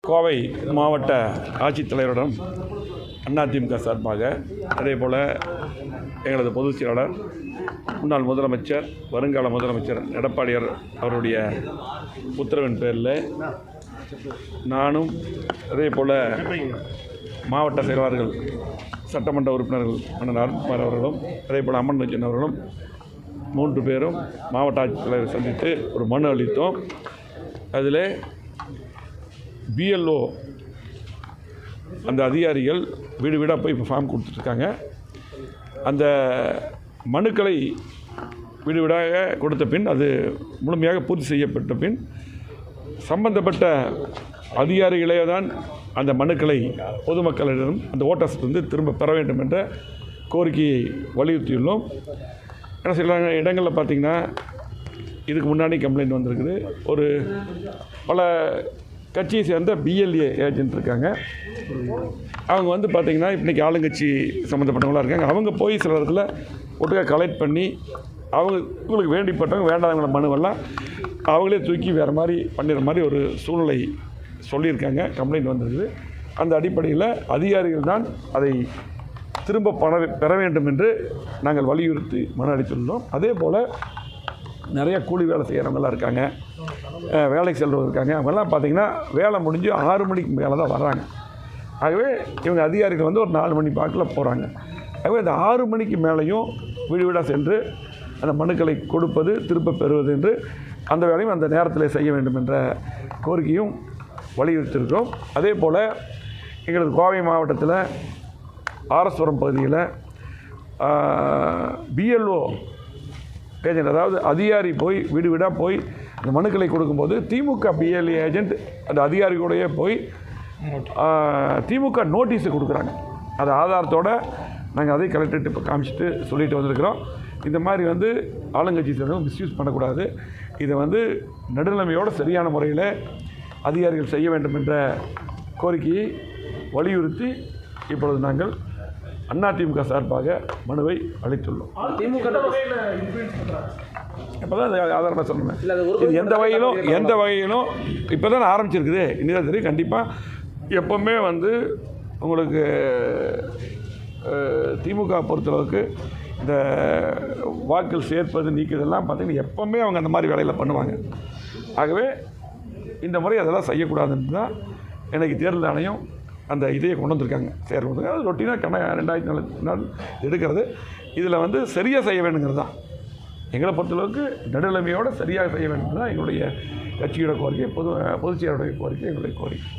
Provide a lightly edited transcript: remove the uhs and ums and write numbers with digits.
கோவை மாவட்ட ஆட்சித்தலைவரிடம் அதிமுக சார்பாக அதேபோல் எங்களது பொதுச் செயலாளர் முன்னாள் முதலமைச்சர் வருங்கால முதலமைச்சர் எடப்பாடியார் அவருடைய உத்தரவின் பேரில் நானும் அதேபோல் மாவட்ட செயலாளர்கள் சட்டமன்ற உறுப்பினர்கள் அண்ணன் அருண்குமார் அவர்களும் அதேபோல் அம்மன் ரஞ்சன் அவர்களும் 3 பேரும் மாவட்ட ஆட்சித்தலைவரை சந்தித்து ஒரு மனு அளித்தோம். அதில் பிஎல்ஓ அந்த அதிகாரிகள் வீடு வீடாக போய் இப்போ ஃபார்ம் கொடுத்துட்ருக்காங்க. அந்த மனுக்களை வீடு வீடாக கொடுத்த பின் அது முழுமையாக பூர்த்தி செய்யப்பட்ட பின் சம்பந்தப்பட்ட அதிகாரிகளே தான் அந்த மனுக்களை பொதுமக்களிடம் அந்த ஓட்டர்ஸ்லேருந்து திரும்ப பெற வேண்டும் என்ற கோரிக்கையை வலியுறுத்தியுள்ளோம். ஏன்னா சில இடங்களில் பார்த்திங்கன்னா இதுக்கு முன்னாடி கம்ப்ளைண்ட் வந்திருக்குது. ஒரு பல கட்சியை சேர்ந்த பிஎல்ஏ ஏஜென்ட் இருக்காங்க. அவங்க வந்து பார்த்திங்கன்னா இன்றைக்கி ஆளுங்கட்சி சம்மந்தப்பட்டவங்களாக இருக்காங்க. அவங்க போய் சில இடத்துல ஒட்டுக்கா கலெக்ட் பண்ணி அவங்களுக்கு வேண்டிப்பட்டவங்க வேண்டாதவங்கள மனுவெல்லாம் அவங்களே தூக்கி வேறு மாதிரி பண்ணிடுற மாதிரி ஒரு சூழ்நிலை சொல்லியிருக்காங்க. கம்ப்ளைண்ட் வந்திருக்குது. அந்த அடிப்படையில் அதிகாரிகள் தான் அதை திரும்ப பெற வேண்டும் என்று நாங்கள் வலியுறுத்தி மனு அளித்துள்ளோம். அதே போல் நிறைய கூலி வேலை செய்கிறவங்களாம் இருக்காங்க, வேலைக்கு செல்றவங்க இருக்காங்க. அவங்கெல்லாம் பார்த்திங்கன்னா வேலை முடிஞ்சு 6 மணிக்கு மேலே தான் வர்றாங்க. ஆகவே இவங்க அதிகாரிகள் வந்து ஒரு 4 மணி வாக்கில் போகிறாங்க. ஆகவே இந்த 6 மணிக்கு மேலேயும் வீடு வீடாக சென்று அந்த மனுக்களை கொடுப்பது திரும்ப பெறுவது என்று அந்த வேலையும் அந்த நேரத்தில் செய்ய வேண்டும் என்ற கோரிக்கையும் வலியுறுத்தியிருக்கிறோம். அதே போல் எங்களது கோவை மாவட்டத்தில் ஆரஸ்வரம் பகுதியில் பிஎல்ஓ ஏஜென்ட், அதாவது அதிகாரி போய் வீடு வீடாக போய் அந்த மனுக்களை கொடுக்கும்போது திமுக பிஎல்ஏ ஏஜென்ட் அந்த அதிகாரியோடையே போய் திமுக நோட்டீஸு கொடுக்குறாங்க. அது ஆதாரத்தோடு நாங்கள் அதை கலெக்டர்கிட்ட இப்போ காமிச்சிட்டு சொல்லிட்டு வந்திருக்கிறோம். இந்த மாதிரி வந்து ஆளுங்கட்சி சேர்ந்தவங்க மிஸ்யூஸ் பண்ணக்கூடாது. இதை வந்து நடுநிலைமையோடு சரியான முறையில் அதிகாரிகள் செய்ய வேண்டும் என்ற கோரிக்கையை வலியுறுத்தி இப்பொழுது நாங்கள் அதிமுக சார்பாக மனுவை அளித்துள்ளோம். இப்போ தான் ஆதாரமாக சொன்னேன். இது எந்த வகையிலும் இப்போ தான் ஆரம்பிச்சிருக்குது. இனிதான் தெரியும். கண்டிப்பாக எப்போவுமே வந்து உங்களுக்கு திமுக பொறுத்தளவுக்கு இந்த வாக்குகள் சேர்ப்பது நீக்குதெல்லாம் பார்த்திங்கன்னா எப்போவுமே அவங்க அந்த மாதிரி வேலையில் பண்ணுவாங்க. ஆகவே இந்த முறை அதெல்லாம் செய்யக்கூடாதுன்னு தான் எனக்கு தேர்தல் ஆணையம் அந்த இதையை கொண்டு வந்திருக்காங்க. சேர்வது அது ரொட்டீனாக 2004 நாள் எடுக்கிறது. இதில் வந்து சரியாக செய்ய வேணுங்கிறது தான் எங்களை பொறுத்தளவுக்கு நடுநிலைமையோடு சரியாக செய்ய வேண்டும் தான் எங்களுடைய கட்சியோட கோரிக்கை, பொதுச் செயலாளருடைய கோரிக்கை, எங்களுடைய கோரிக்கை.